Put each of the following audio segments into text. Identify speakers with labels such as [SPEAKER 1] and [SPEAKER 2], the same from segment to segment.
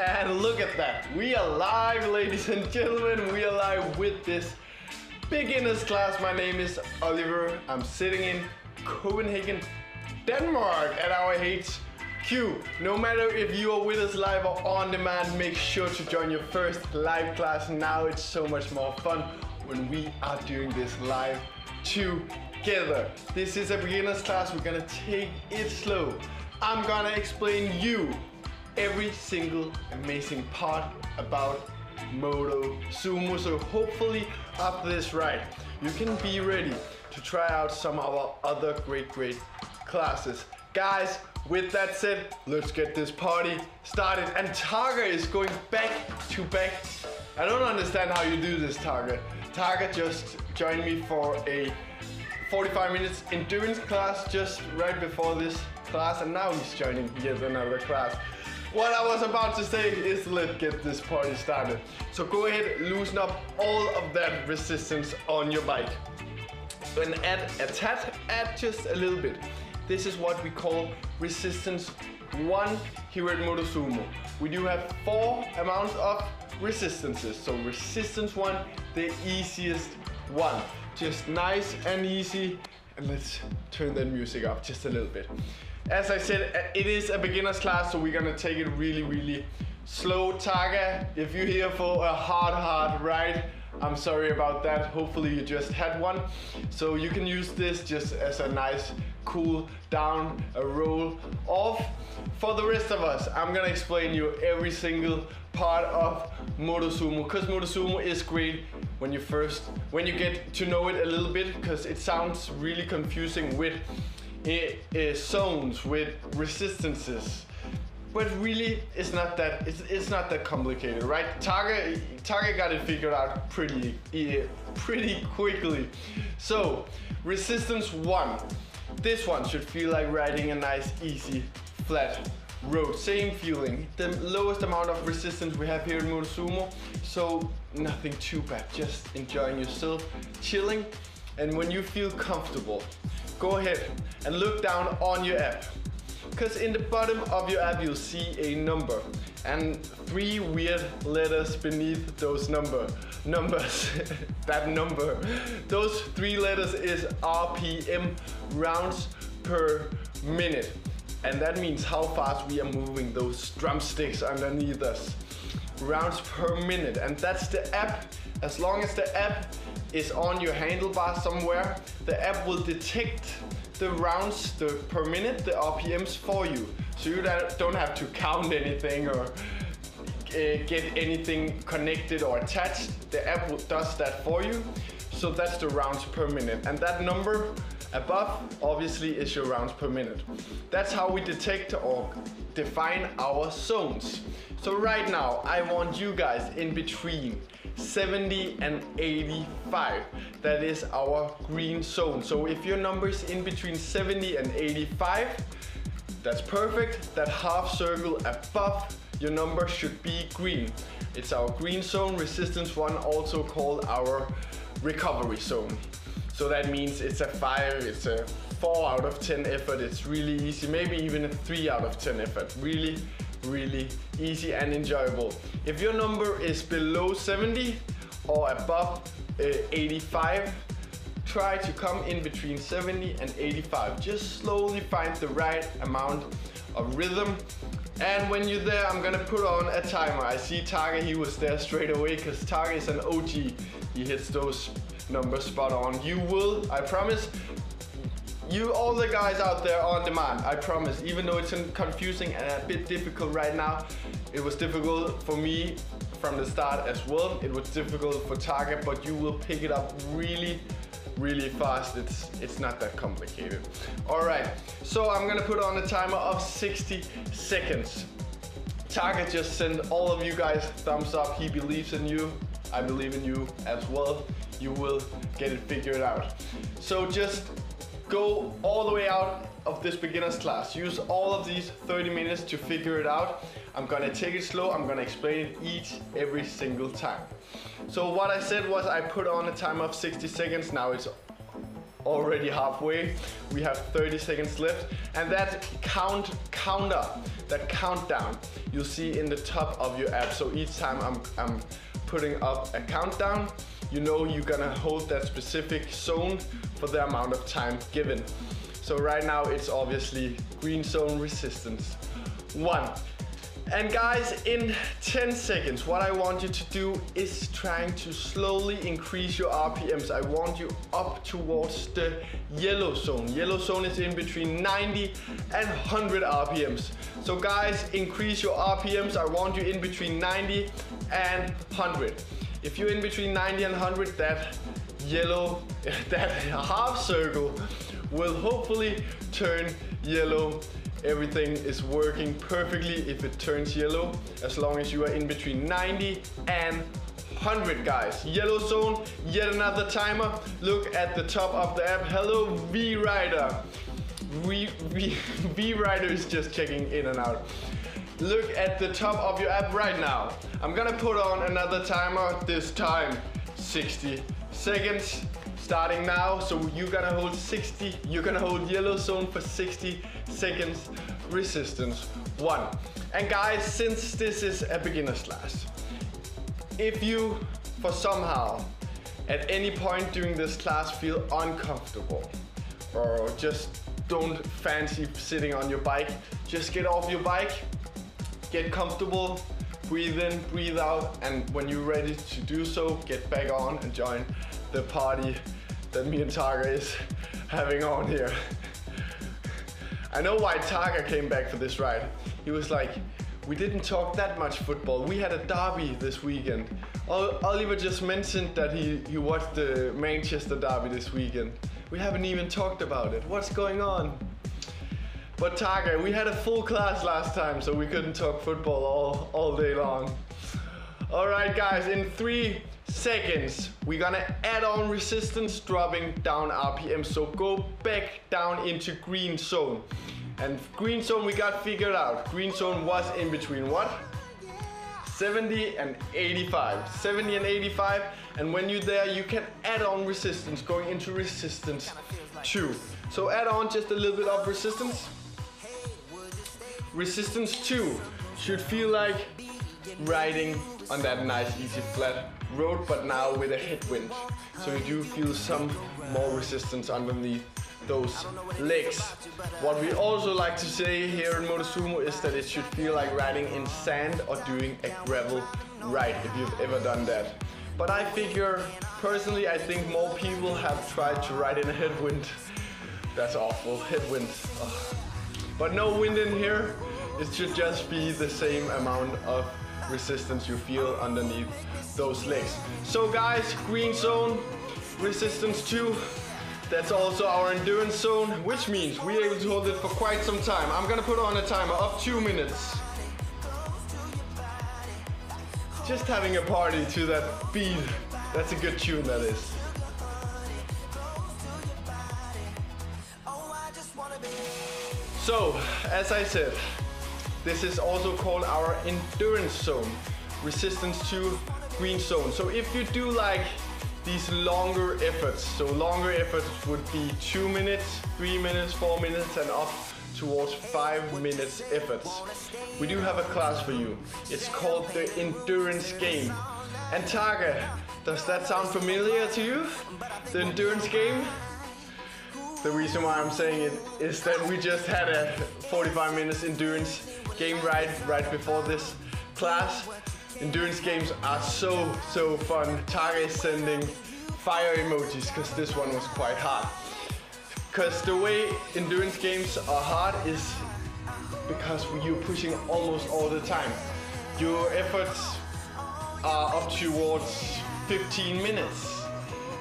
[SPEAKER 1] And look at that, we are live, ladies and gentlemen. We are live with this beginners class. My name is Oliver. I'm sitting in Copenhagen, Denmark at our HQ. No matter if you are with us live or on demand, make sure to join your first live class now. It's so much more fun when we are doing this live together. This is a beginner's class. We're gonna take it slow. I'm gonna explain you every single amazing part about Motosumo. So hopefully after this ride, you can be ready to try out some of our other great classes. Guys, with that said, let's get this party started. And Targa is going back to back. I don't understand how you do this, Targa. Targa just joined me for a 45 minutes endurance class just right before this class, and now he's joining yet another class. What I was about to say is let's get this party started. So go ahead, loosen up all of that resistance on your bike. And add just a little bit. This is what we call resistance 1 here at Motosumo. We do have 4 amounts of resistances. So resistance 1, the easiest one. Just nice and easy. And let's turn that music up just a little bit. As I said, it is a beginner's class, so we're gonna take it really slow. Targa, if you're here for a hard ride, I'm sorry about that. Hopefully you just had one. So you can use this just as a nice cool down, a roll off. For the rest of us, I'm gonna explain you every single part of Motosumo, because Motosumo is great when you get to know it a little bit, because it sounds really confusing with zones, with resistances, but really it's not that complicated, right? Targa got it figured out pretty quickly. So resistance 1, this one should feel like riding a nice easy flat road. Same feeling, the lowest amount of resistance we have here in Motosumo, so nothing too bad, just enjoying yourself, chilling. And when you feel comfortable, go ahead and look down on your app, because in the bottom of your app you'll see a number and 3 weird letters beneath those numbers. That number, those 3 letters is RPM, rounds per minute, and that means how fast we are moving those drumsticks underneath us. Rounds per minute, and that's the app. As long as the app is on your handlebar somewhere, the app will detect the rounds per minute, the RPMs for you. So you don't have to count anything or get anything connected or attached. The app does that for you. So that's the rounds per minute. And that number above obviously is your rounds per minute. That's how we detect or define our zones. So right now I want you guys in between 70 and 85. That is our green zone. So if your number is in between 70 and 85, that's perfect. That half circle above your number should be green. It's our green zone, resistance 1, also called our recovery zone. So that means it's a 5, it's a 4 out of 10 effort. It's really easy, maybe even a 3 out of 10 effort. Really easy and enjoyable. If your number is below 70 or above 85, try to come in between 70 and 85. Just slowly find the right amount of rhythm. And when you're there, I'm gonna put on a timer. I see Targa, he was there straight away, because Targa is an OG. He hits those numbers spot on. You will, I promise, all the guys out there on demand, I promise, even though it's confusing and a bit difficult right now, it was difficult for me from the start as well. It was difficult for Target, but you will pick it up really fast. It's not that complicated. All right, so I'm gonna put on a timer of 60 seconds. Target just sent all of you guys thumbs up. He believes in you. I believe in you as well. You will get it figured out. So just go all the way out of this beginner's class. Use all of these 30 minutes to figure it out. I'm gonna take it slow. I'm gonna explain it every single time. So what I said was I put on a timer of 60 seconds. Now it's already halfway. We have 30 seconds left, and that countdown you'll see in the top of your app. So each time I'm putting up a countdown, you know you're gonna hold that specific zone for the amount of time given. So right now it's obviously green zone resistance 1. And guys, in 10 seconds, what I want you to do is trying to slowly increase your RPMs. I want you up towards the yellow zone. Yellow zone is in between 90 and 100 RPMs. So guys, increase your RPMs. I want you in between 90 and 100. If you're in between 90 and 100, that yellow, that half circle will hopefully turn yellow. Everything is working perfectly if it turns yellow, as long as you are in between 90 and 100, guys. Yellow zone, yet another timer. Look at the top of the app. Hello, V-Rider. V-Rider is just checking in and out. Look at the top of your app right now. I'm gonna put on another timer, this time 60 seconds. Starting now, so you're gonna hold yellow zone for 60 seconds, resistance 1. And guys, since this is a beginner's class, if you for somehow at any point during this class feel uncomfortable or just don't fancy sitting on your bike, just get off your bike, get comfortable, breathe in, breathe out, and when you're ready to do so, get back on and join the party that me and Targa is having on here. I know why Targa came back for this ride. He was like, we didn't talk that much football. We had a derby this weekend. Oliver just mentioned that he watched the Manchester derby this weekend. We haven't even talked about it. What's going on? But Targa, we had a full class last time, so we couldn't talk football all day long. All right, guys, in 3 seconds, we're gonna add on resistance, dropping down RPM. So go back down into green zone. And green zone we got figured out. Green zone was in between what? 70 and 85. 70 and 85. And when you're there, you can add on resistance, going into resistance 2. So add on just a little bit of resistance. Resistance 2 should feel like riding on that nice easy flat road, but now with a headwind. So you do feel some more resistance underneath those legs. What we also like to say here in Motosumo is that it should feel like riding in sand or doing a gravel ride, if you've ever done that. But I figure, personally, I think more people have tried to ride in a headwind. That's awful, headwind. Ugh. But no wind in here. It should just be the same amount of resistance you feel underneath those legs. So guys, green zone, resistance 2. That's also our endurance zone, which means we're able to hold it for quite some time. I'm gonna put on a timer of 2 minutes. Just having a party to that beat. That's a good tune, that is. So, as I said, this is also called our endurance zone. Resistance 2, green zone. So if you do like these longer efforts, so longer efforts would be 2 minutes, 3 minutes, 4 minutes, and up towards 5 minutes efforts. We do have a class for you. It's called the endurance game. And Targa, does that sound familiar to you? The endurance game? The reason why I'm saying it is that we just had a 45 minutes endurance game right before this class. Endurance games are so fun. Targa is sending fire emojis because this one was quite hard. Because the way endurance games are hard is because you're pushing almost all the time. Your efforts are up towards 15 minutes.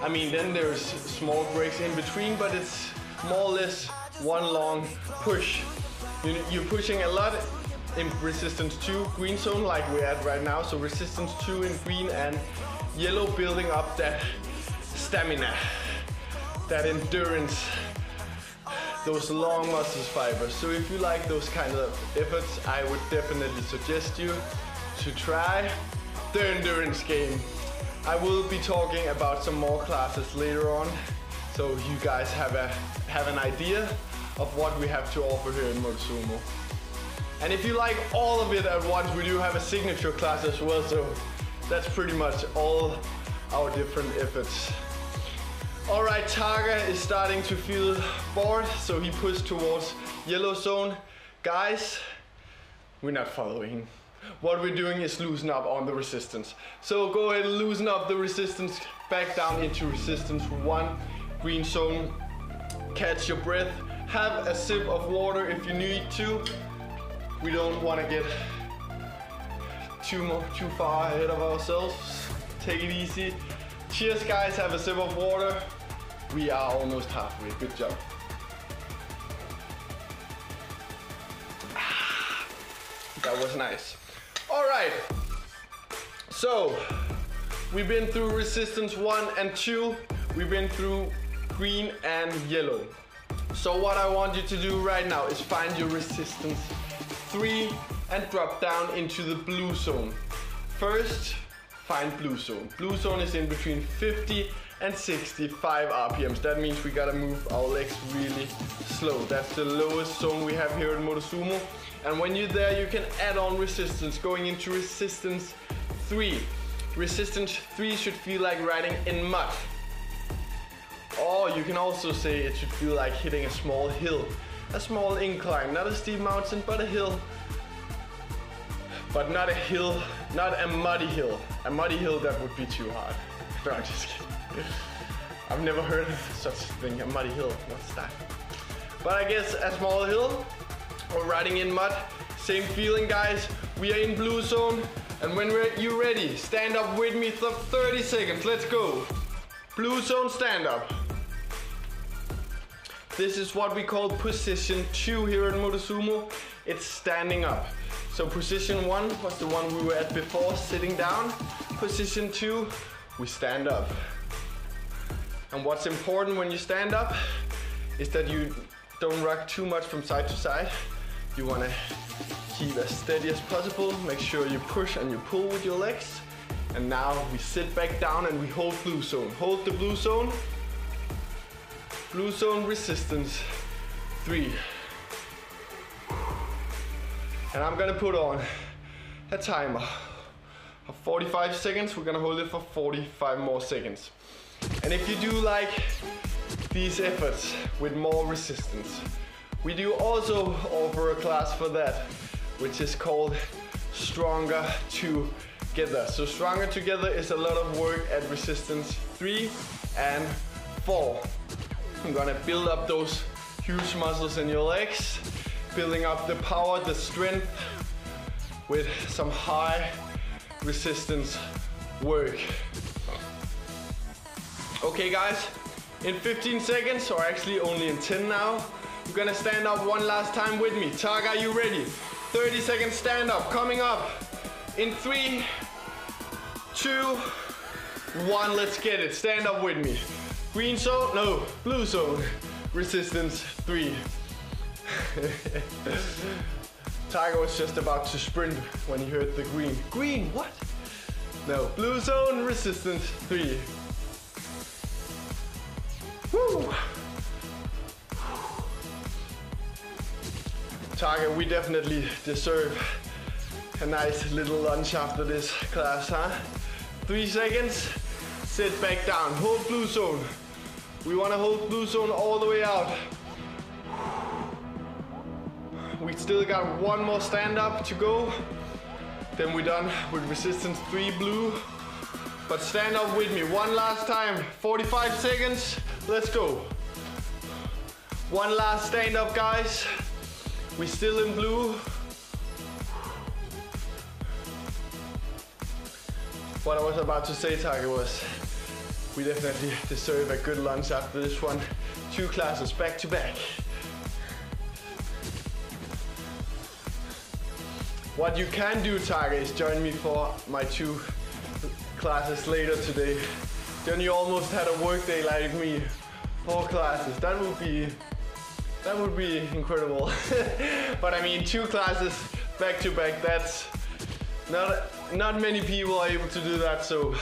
[SPEAKER 1] I mean, then there's small breaks in between, but it's more or less one long push. You're pushing a lot in resistance 2, green zone, like we're at right now. So resistance 2 in green and yellow, building up that stamina, that endurance, those long muscle fibers. So if you like those kind of efforts, I would definitely suggest you to try the endurance game. I will be talking about some more classes later on so you guys have an idea of what we have to offer here in Motosumo. And if you like all of it at once, we do have a signature class as well, so that's pretty much all our different efforts. All right, Targa is starting to feel bored, so he pushed towards yellow zone. Guys, we're not following. What we're doing is loosen up on the resistance. So go ahead and loosen up the resistance, back down into resistance 1, green zone. Catch your breath, have a sip of water if you need to. We don't want to get too far ahead of ourselves. Take it easy. Cheers guys, have a sip of water. We are almost halfway, good job. That was nice. All right, so we've been through resistance 1 and 2. We've been through green and yellow. So what I want you to do right now is find your resistance 3 and drop down into the blue zone. First, find blue zone. Blue zone is in between 50 and 65 RPMs. That means we gotta move our legs really slow. That's the lowest zone we have here at Motosumo. And when you're there, you can add on resistance, going into resistance 3. Resistance 3 should feel like riding in mud. Or you can also say it should feel like hitting a small hill. A small incline, not a steep mountain, but a hill. But not a hill, not a muddy hill. A muddy hill, that would be too hard. No, I'm just kidding. I've never heard of such a thing, a muddy hill. What's that? But I guess a small hill, or riding in mud, same feeling guys. We are in blue zone, and when you're ready, stand up with me for 30 seconds, let's go. Blue zone, stand up. This is what we call position 2 here at Motosumo. It's standing up. So position 1 was the one we were at before, sitting down. Position 2, we stand up. And what's important when you stand up is that you don't rock too much from side to side. You want to keep as steady as possible. Make sure you push and you pull with your legs. And now we sit back down and we hold blue zone. Hold the blue zone. Blue zone resistance 3. And I'm gonna put on a timer of 45 seconds. We're gonna hold it for 45 more seconds. And if you do like these efforts with more resistance, we do also offer a class for that, which is called Stronger Together. So Stronger Together is a lot of work at resistance 3 and 4. I'm gonna build up those huge muscles in your legs, building up the power, the strength with some high resistance work. Okay guys, in 15 seconds, or actually only in 10 now, you're gonna stand up one last time with me. Targa, are you ready? 30 seconds stand up, coming up. In 3, 2, 1, let's get it. Stand up with me. Green zone, no, blue zone. Resistance 3. Tiger was just about to sprint when he heard the green. Green, what? No, blue zone, resistance 3. Woo! Target, we definitely deserve a nice little lunch after this class, huh? 3 seconds, sit back down, hold blue zone. We want to hold blue zone all the way out. We still got one more stand up to go. Then we're done with resistance 3 blue. But stand up with me one last time, 45 seconds, let's go. One last stand up guys. We're still in blue. What I was about to say, Tiger, was we definitely deserve a good lunch after this one. 2 classes back to back. What you can do, Tiger, is join me for my 2 classes later today. Then you almost had a work day like me. 4 classes, that would be incredible. But I mean, 2 classes back to back, that's not many people are able to do that, so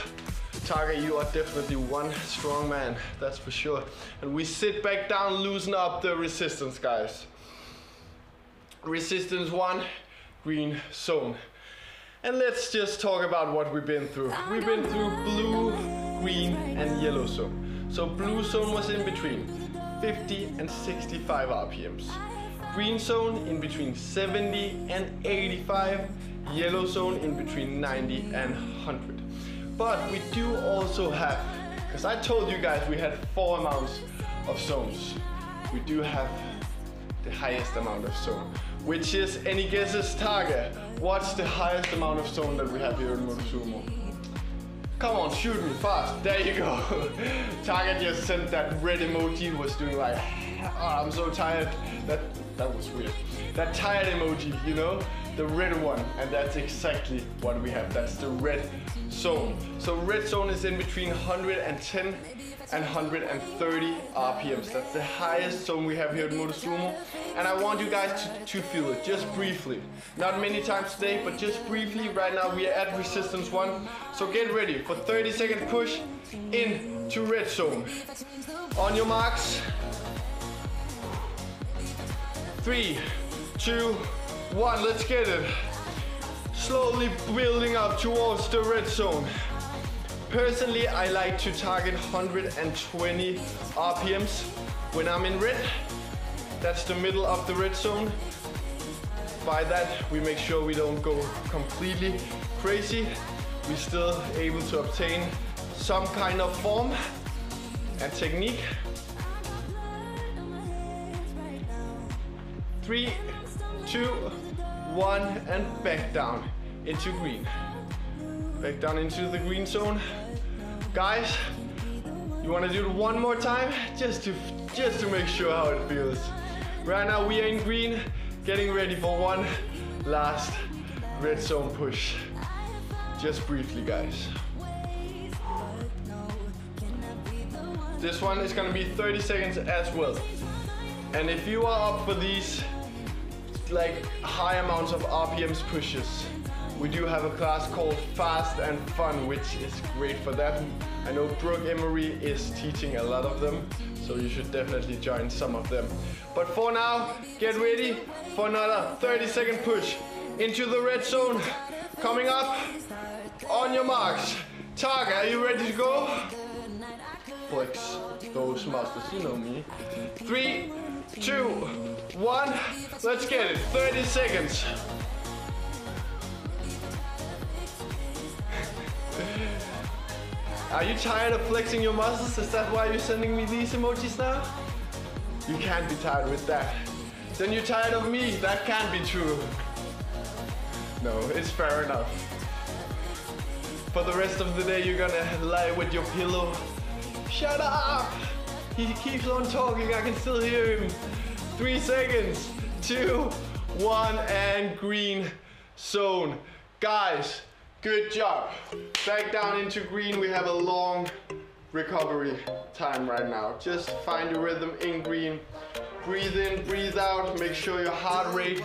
[SPEAKER 1] Target, you are definitely one strong man, that's for sure. And we sit back down, loosen up the resistance, guys. Resistance 1, green zone. And let's just talk about what we've been through. We've been through blue, green, and yellow zone. So blue zone was in between 50 and 65 RPMs. Green zone in between 70 and 85. Yellow zone in between 90 and 100. But we do also have, because I told you guys we had 4 amounts of zones. We do have the highest amount of zone, which is, any guesses, Target? What's the highest amount of zone that we have here in Motosumo? Come on, shoot me fast. There you go. Target just sent that red emoji, was doing like, oh, I'm so tired. That was weird. That tired emoji, you know? The red one, and that's exactly what we have. That's the red zone. So red zone is in between 110 and 130 RPMs. That's the highest zone we have here at Motosumo. And I want you guys to feel it, just briefly. Not many times today, but just briefly. Right now we are at resistance 1. So get ready for 30-second push into red zone. On your marks. 3, 2, 1, let's get it. Slowly building up towards the red zone. Personally, I like to target 120 RPMs when I'm in red. That's the middle of the red zone. By that, we make sure we don't go completely crazy. We're still able to obtain some kind of form and technique. 3, 2, 1, and back down into green. Back down into the green zone. Guys, you want to do it one more time? Just to make sure how it feels. Right now we are in green, getting ready for one last red zone push. Just briefly, guys. This one is going to be 30 seconds as well. And if you are up for these like high amounts of RPMs pushes, we do have a class called Fast and Fun, which is great for that. I know Brooke Emery is teaching a lot of them, so you should definitely join some of them. But for now, get ready for another 30-second push into the red zone. Coming up, on your marks. Target, are you ready to go? Flex those muscles, you know me. 3, 2, 1, let's get it. 30 seconds. Are you tired of flexing your muscles? Is that why you're sending me these emojis now? You can't be tired with that. Then you're tired of me. That can't be true. No, it's fair enough. For the rest of the day, you're gonna lie with your pillow. Shut up! He keeps on talking, I can still hear him. 3 seconds, 2, 1, and green zone. Guys, good job. Back down into green. We have a long recovery time right now. Just find your rhythm in green. Breathe in, breathe out. Make sure your heart rate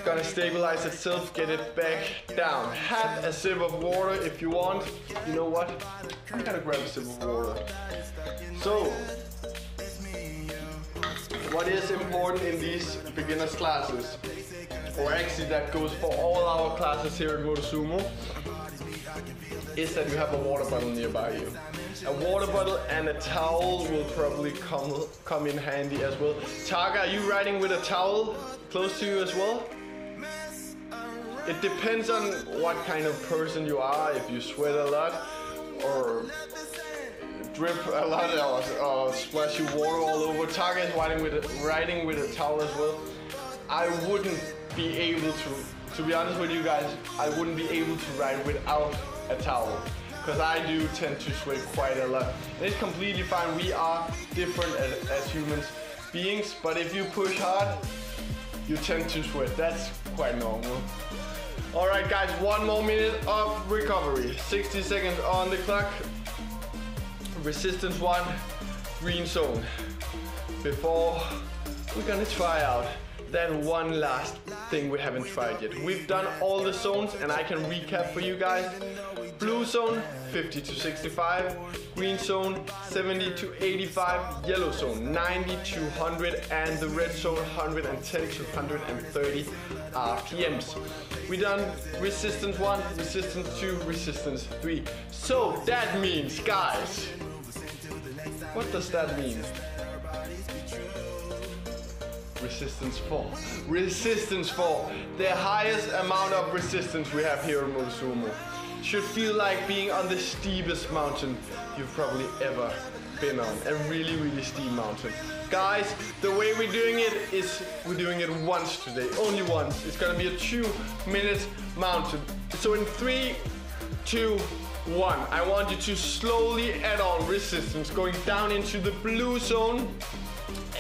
[SPEAKER 1] gonna stabilize itself. Get it back down. Have a sip of water if you want. You know what? I gotta grab a sip of water. So, what is important in these beginners classes, or actually that goes for all our classes here at Motosumo, is that you have a water bottle nearby you. A water bottle and a towel will probably come in handy as well. Targa, are you riding with a towel close to you as well? It depends on what kind of person you are, if you sweat a lot, or drip a lot, or splash your water all over. Targa is riding with a towel as well. I wouldn't be able to be honest with you guys, I wouldn't be able to ride without a towel, because I do tend to sweat quite a lot. And it's completely fine. We are different as humans beings, but if you push hard, you tend to sweat. That's quite normal. All right, guys, 1 more minute of recovery. 60 seconds on the clock. Resistance 1, green zone. Before we're gonna try out then one last thing we haven't tried yet. We've done all the zones and I can recap for you guys. Blue zone 50 to 65, green zone 70 to 85, yellow zone 90 to 100, and the red zone 110 to 130 RPMs. We done resistance 1, resistance 2, resistance 3. So that means, guys, what does that mean? Resistance 4. Resistance 4. The highest amount of resistance we have here at Motosumo. Should feel like being on the steepest mountain you've probably ever been on. A really, really steep mountain. Guys, the way we're doing it is we're doing it once today. Only once. It's gonna be a 2-minute mountain. So in 3, 2, 1, I want you to slowly add on resistance. Going down into the blue zone.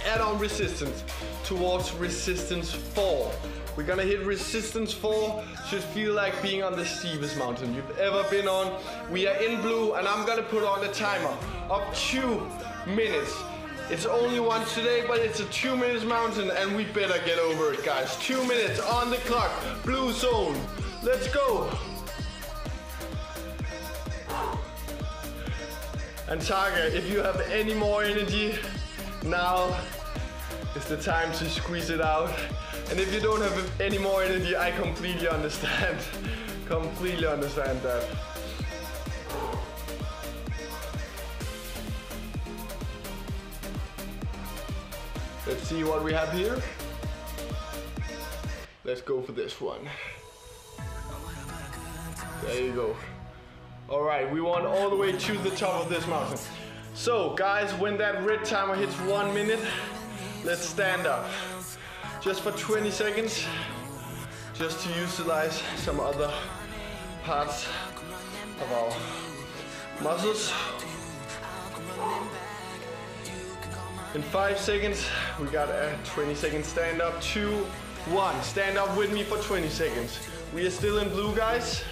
[SPEAKER 1] Add on resistance towards resistance 4. We're gonna hit resistance 4. Should feel like being on the steepest mountain you've ever been on. We are in blue and I'm gonna put on a timer of 2 minutes. It's only once today, but it's a 2 minutes mountain and we better get over it, guys. 2 minutes on the clock. Blue zone. Let's go. And Targa, if you have any more energy, now is the time to squeeze it out. And if you don't have any more energy, I completely understand. Completely understand that. Let's see what we have here. Let's go for this one. There you go. All right, we want all the way to the top of this mountain. So guys, when that red timer hits 1 minute, let's stand up. Just for 20 seconds, just to utilize some other parts of our muscles. In 5 seconds, we got a 20-second stand up. 2, 1, stand up with me for 20 seconds. We are still in blue, guys.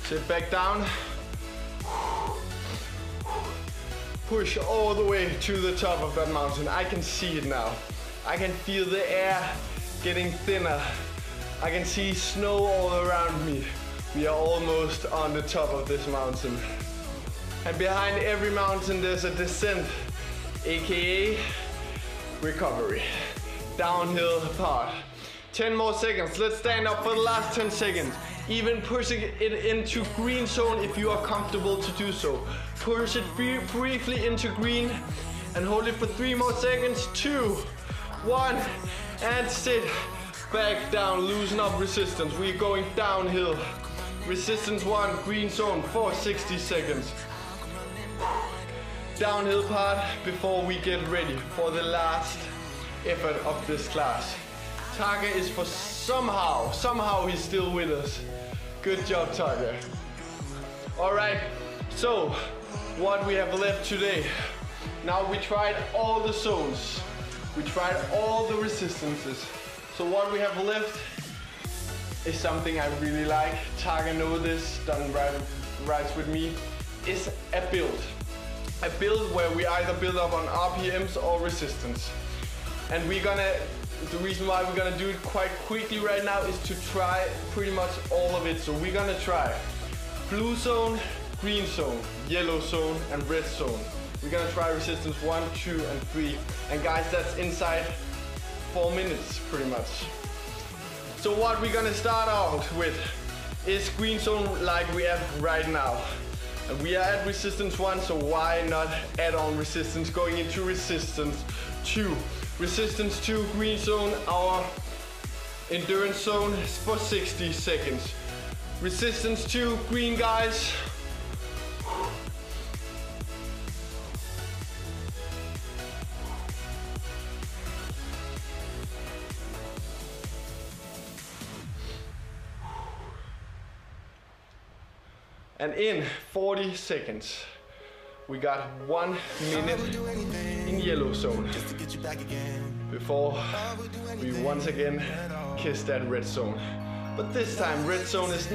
[SPEAKER 1] Sit back down. Push all the way to the top of that mountain. I can see it now. I can feel the air getting thinner. I can see snow all around me. We are almost on the top of this mountain. And behind every mountain there's a descent, aka recovery. Downhill part. 10 more seconds. Let's stand up for the last 10 seconds. Even pushing it into green zone if you are comfortable to do so. Push it briefly into green and hold it for 3 more seconds. 2, 1, and sit back down. Loosen up resistance. We're going downhill. Resistance 1, green zone for 60 seconds. Downhill part before we get ready for the last effort of this class. Targa is for somehow he's still with us. Good job, Targa. All right, so what we have left today. Now we tried all the zones. We tried all the resistances. So what we have left is something I really like. Targa knows this, done rides with me, is a build. A build where we either build up on RPMs or resistance. And the reason why we're gonna do it quite quickly right now is to try pretty much all of it. So we're gonna try blue zone, green zone, yellow zone, and red zone. We're gonna try resistance 1, 2, and 3. And guys, that's inside 4 minutes, pretty much. So what we're gonna start out with is green zone like we have right now. And we are at resistance 1, so why not add on resistance going into resistance 2. Resistance 2, green zone, our endurance zone is for 60 seconds. Resistance 2, green, guys. And in 40 seconds, we got 1 minute in yellow zone before we once again kiss that red zone. But this time red zone is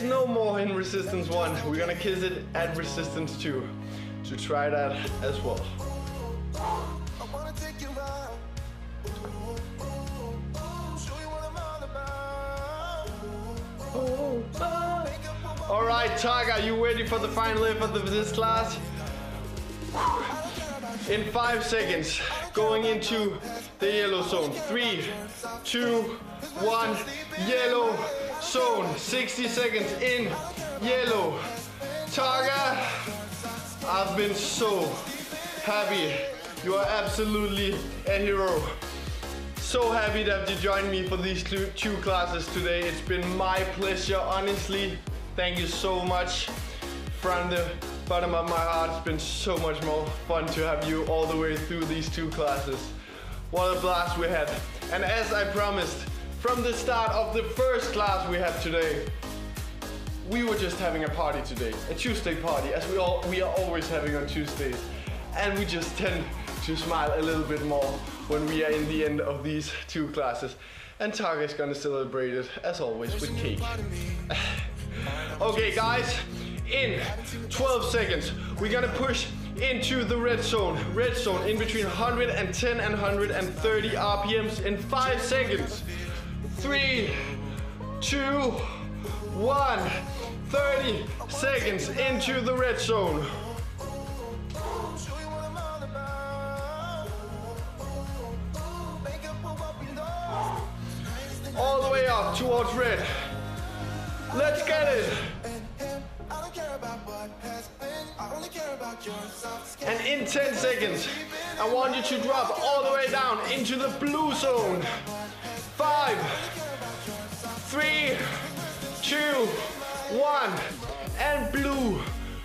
[SPEAKER 1] no more in resistance 1. We're gonna kiss it at resistance 2 to try that as well. Alright, Targa, you ready for the final effort of this class? In 5 seconds, going into the yellow zone. 3, 2, 1, yellow zone. 60 seconds in yellow. Targa, I've been so happy. You are absolutely a hero. So happy that you joined me for these two classes today. It's been my pleasure, honestly. Thank you so much from the bottom of my heart. It's been so much more fun to have you all the way through these 2 classes. What a blast we had. And as I promised, from the start of the first class we had today, we were just having a party today, a Tuesday party, as we are always having on Tuesdays. And we just tend to smile a little bit more when we are in the end of these 2 classes. And Targa is gonna celebrate it, as always, with cake. Okay guys, in 12 seconds, we're gonna push into the red zone. Red zone in between 110 and 130 RPMs in 5 seconds. 3, 2, 1, 30 seconds into the red zone. All the way up towards red. Let's get it. And in 10 seconds, I want you to drop all the way down into the blue zone. 5, 3, 2, 1, and blue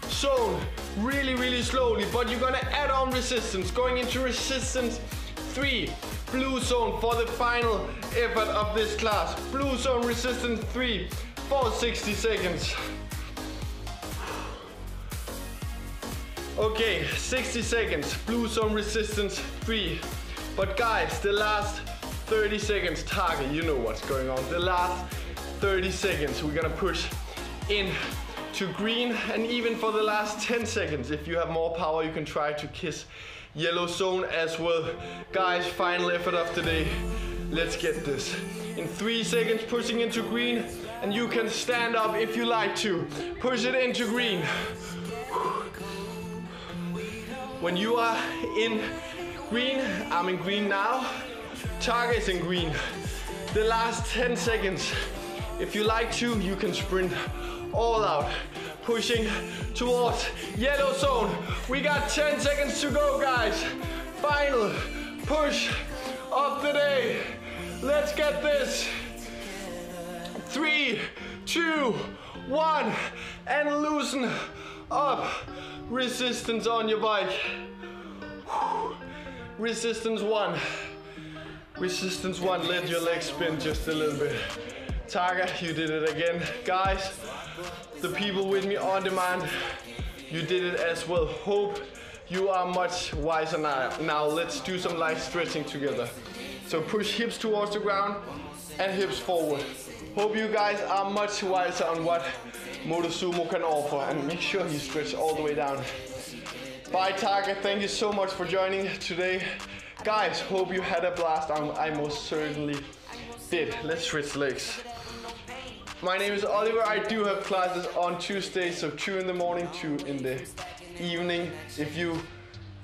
[SPEAKER 1] zone. Really, really slowly, but you're gonna add on resistance. Going into resistance 3, blue zone for the final effort of this class. Blue zone resistance 3 for 60 seconds. Okay, 60 seconds, blue zone resistance 3. But guys, the last 30 seconds, Target, you know what's going on. The last 30 seconds, we're gonna push in to green, and even for the last 10 seconds, if you have more power, you can try to kiss yellow zone as well. Guys, final effort of the day. Let's get this. In 3 seconds, pushing into green, and you can stand up if you like to. Push it into green. When you are in green, I'm in green now. Target is in green. The last 10 seconds, if you like to, you can sprint all out, pushing towards yellow zone. We got 10 seconds to go, guys. Final push of the day. Let's get this. 3, 2, 1, and loosen up. Resistance on your bike. Resistance 1. Resistance 1, let your legs spin just a little bit. Targa, you did it again. Guys, the people with me on demand, you did it as well. Hope you are much wiser now. Let's do some light stretching together. So push hips towards the ground and hips forward. Hope you guys are much wiser on what Motosumo can offer, and make sure you stretch all the way down. Bye Target, thank you so much for joining today. Guys, hope you had a blast. I most certainly did. Let's switch legs. My name is Oliver. I do have classes on Tuesdays, so 2 in the morning, 2 in the evening. If you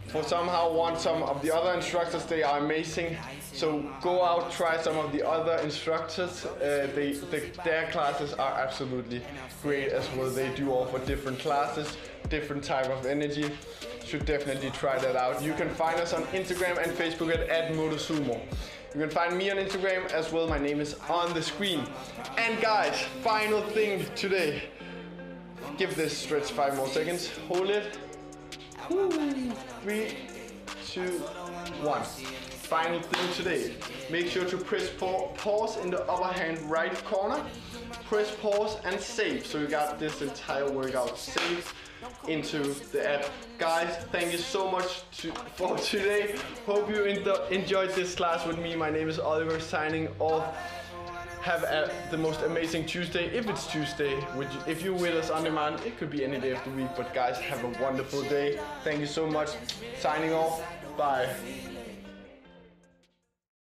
[SPEAKER 1] for somehow want some of the other instructors, they are amazing. So go out, try some of the other instructors. Their classes are absolutely great as well. They do offer different classes, different type of energy. Should definitely try that out. You can find us on Instagram and Facebook at Motosumo. You can find me on Instagram as well. My name is on the screen. And guys, final thing today. Give this stretch 5 more seconds. Hold it. 3, 2, 1. Final thing today. Make sure to press pause in the upper hand right corner. Press pause and save. So you got this entire workout saved into the app. Guys, thank you so much for today. Hope you enjoyed this class with me. My name is Oliver, signing off. Have the most amazing Tuesday, if it's Tuesday. If you're with us on demand, it could be any day of the week. But guys, have a wonderful day. Thank you so much. Signing off. Bye.